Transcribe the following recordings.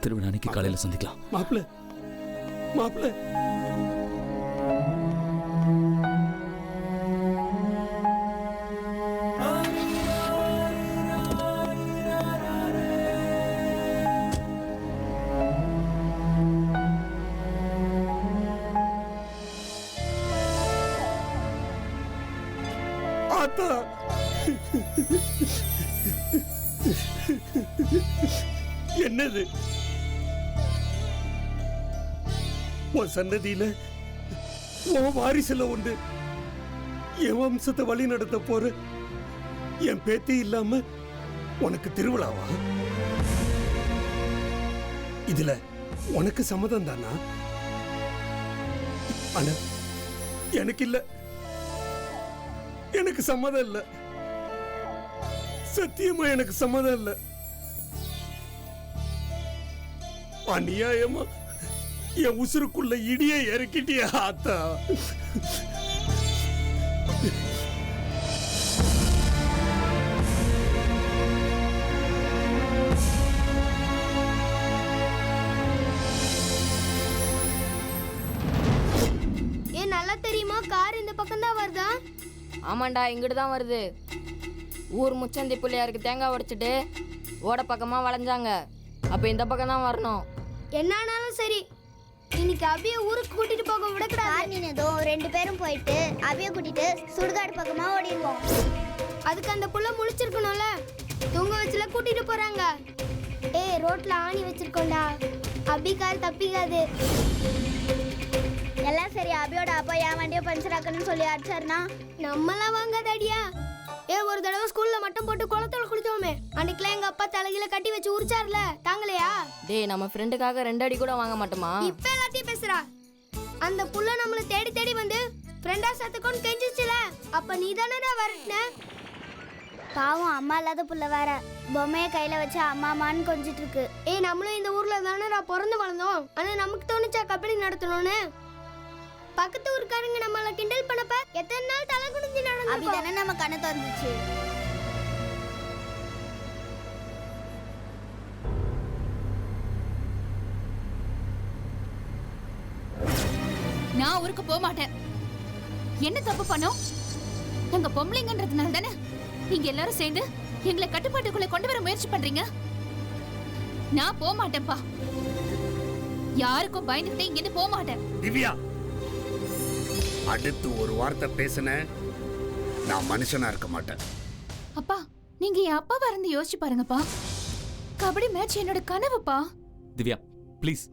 திருவிழா அன்னைக்கு காலையில சந்திக்கலாம். மாப்பிள்ள மாப்பிள்ள ஆத்தா என்னது உன் சன்னதியில உன் வாரிசுல உண்டு என் வம்சத்தை வழி நடத்த போற என் பேத்தி இல்லாம உனக்கு திருவிழாவா? இதுல உனக்கு சம்மதம் தானா? ஆனா எனக்கு இல்ல, எனக்கு சம்மதம் இல்ல, சத்தியமா எனக்கு சம்மதம் இல்ல. அநியாயமா என் உசுருக்குள்ள இடியை இறக்கிட்டியா ஆத்தா? ஏன் நல்லா தெரியுமா கார் இந்த பக்கம் தான் வருதா? ஆமாண்டா, இங்கிட்டு தான் வருது. ஊர் முச்சந்தி பிள்ளையாருக்கு தேங்காய் உடைச்சிட்டு ஓட பக்கமா வளைஞ்சாங்க. அப்ப இந்த பக்கம் தான் வரணும். என்னானாலும் சரி, இன்னைக்கு அபிய ஊருக்கு கூட்டிட்டு போக விடக்கூடாது. ரெண்டு பேரும் போயிட்டு அபிய கூட்டிட்டு சுடுகாடு பக்கமா ஓடிடுவோம். அதுக்கு அந்த புள்ள முழிச்சிருக்கணும்ல, தூங்க வச்சுல கூட்டிட்டு போறாங்க. ஏய், ரோட்ல ஆணி வச்சிருக்கோண்டா, அபி கார் தப்பிக்காது. எல்லாம் சரி, அபியோட அப்பா என் வண்டியை பஞ்சர் ஆக்கணும்னு சொல்லி அடிச்சாருனா நம்மளாம் வாங்காதடியா. ஒரு தடவை ஸ்கூல்ல மட்டும் போட்டு குளத்துல குளிச்சோமே, அன்னைக்குலாம் எங்க அப்பா தலையில கட்டி வச்சு உரிச்சார்ல, தாங்கலையா? டேய், நம்ம ஃப்ரெண்டுக்காக 2 அடி கூட வாங்க மாட்டோமா? இப்ப எல்லாத்தையும் பேசுறா. அந்த புள்ள நம்மள தேடி தேடி வந்து ஃப்ரெண்டா சத்துக்கொண்டு கெஞ்சிச்சுல, அப்ப நீ தானடா வரட்ன. பாவம், அம்மா இல்லாத புள்ள வேற பொம்மையை கையில வச்சு அம்மா அம்மான்னு கொஞ்சிட்டு இருக்கு. ஏய், நம்மளும் இந்த ஊர்ல தானடா பிறந்து வளர்ந்தோம். ஆனா நமக்கு தோணுச்சா கபடி நடத்தணும்னு? பக்கத்து ஊருக்காரங்க நம்மள கிண்டல் பண்ணப்ப எத்தனை நாள் தலை குனிஞ்சு நடந்தோம். அப்படிதானே நம்ம கண்ணு திறந்துச்சு. நான் ஊருக்கு போக மாட்டேன். என்ன தப்பு பண்ணோம்? நாங்க பொம்பளைங்கன்றதுனால தானே நீங்க எல்லாரும் சேர்ந்து எங்களை கட்டுப்பாட்டுக்குள்ள கொண்டு வர முயற்சி பண்றீங்க. நான் போக மாட்டேன்ப்பா. யாருக்கும் பயந்துட்டே இங்கிருந்து போக மாட்டேன். திவ்யா, அடுத்து ஒரு வார்த்தை பேசுன நான் மனுஷனா இருக்க மாட்டேன். அப்பா, நீங்க என் அப்பாவா இருந்து யோசிச்சு பாருங்கப்பா. கபடி மேட்ச் என்னோட கனவுப்பா. திவ்யா ப்ளீஸ்,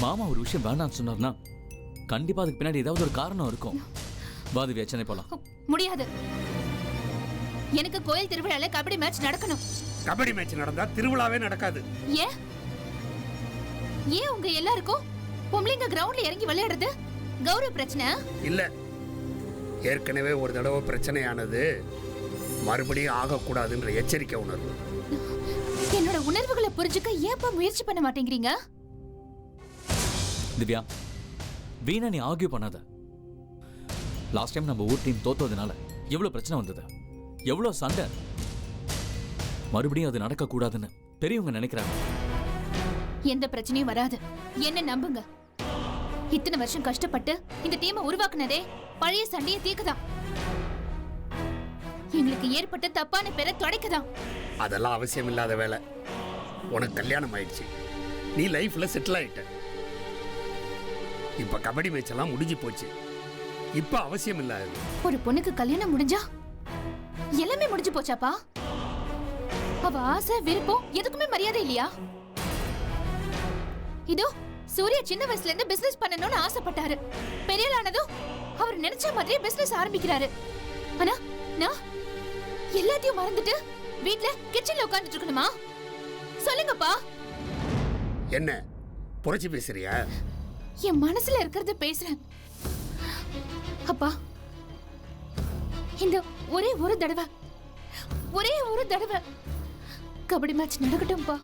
மாமா ஒரு விஷயம் வேணாம்னு சொன்னார்னா கண்டிப்பா அதுக்கு பின்னாடி ஏதாவது ஒரு காரணம் இருக்கும். வா திவ்யா, சென்னை போலாம். முடியாது. எனக்கு கோயில் திருவிழால கபடி மேட்ச் நடக்கணும். கபடி மேட்ச் நடந்தா திருவிழாவே நடக்காது. ஏன் ஏன் உங்க எல்லாருக்கும் பொம்பளைங்க கிரவுண்ட்ல இறங்கி விளையாடுறது கௌரவ பிரச்சனை இல்ல. ஏற்கனவே ஒரு தடவை பிரச்சனையானது மறுபடியும் ஆகக்கூடாதுன்ற எச்சரிக்கை உணர்வு. என்னோட உணர்வுகளை புரிஞ்சுக்க ஏப்பா முயற்சி பண்ண மாட்டேங்கிறீங்க? திவ்யா, வீணா நீ ஆர்கியூ பண்ணாத. லாஸ்ட் டைம் நம்ம ஊர் டீம் தோத்ததுனால எவ்வளவு பிரச்சனை வந்தது, எவ்வளவு சண்டை. மறுபடியும் அது நடக்க கூடாதுன்னு பெரியவங்க நினைக்கிறாங்க. எந்த பிரச்சனையும் வராது, என்ன நம்புங்க. இத்தனை வருஷம் கஷ்டப்பட்டு இந்த டீமை உருவாக்குனதே பழைய சண்டையை தீர்க்கதான். எங்களுக்கு ஏற்பட்ட தப்பான பேரை துடைக்கதான். அதெல்லாம் அவசியம் இல்லாத வேலை. உனக்கு கல்யாணம் ஆயிடுச்சு, நீ லைஃப்ல செட்டில் ஆயிட்ட. இப்ப கபடி மேட்ச் எல்லாம் முடிஞ்சு போச்சு. இப்ப அவசியம் இல்லாது. ஒரு பொண்ணுக்கு கல்யாணம் முடிஞ்சா எல்லாமே முடிஞ்சு போச்சாப்பா? அவ ஆசை விருப்பம் எதுக்குமே மரியாதை இல்லையா? இதோ சூர்யா சின்ன வயசுல இருந்து பிசினஸ் பண்ணணும்னு ஆசைப்பட்டாரு. பெரியலானதும் அவர் நினைச்ச மாதிரியே பிசினஸ் ஆரம்பிக்கிறாரு. ஆனா நான் எல்லாத்தையும் மறந்துட்டு வீட்ல கிச்சன்ல உட்கார்ந்துட்டு இருக்கணுமா? சொல்லுங்கப்பா. என்ன புரட்சி பேசுறியா? என் மனசுல இருக்கிறத பேசுறேன். அப்பா, இந்த ஒரே ஒரு தடவை கபடி மேட்ச் நடக்கட்டும்பா.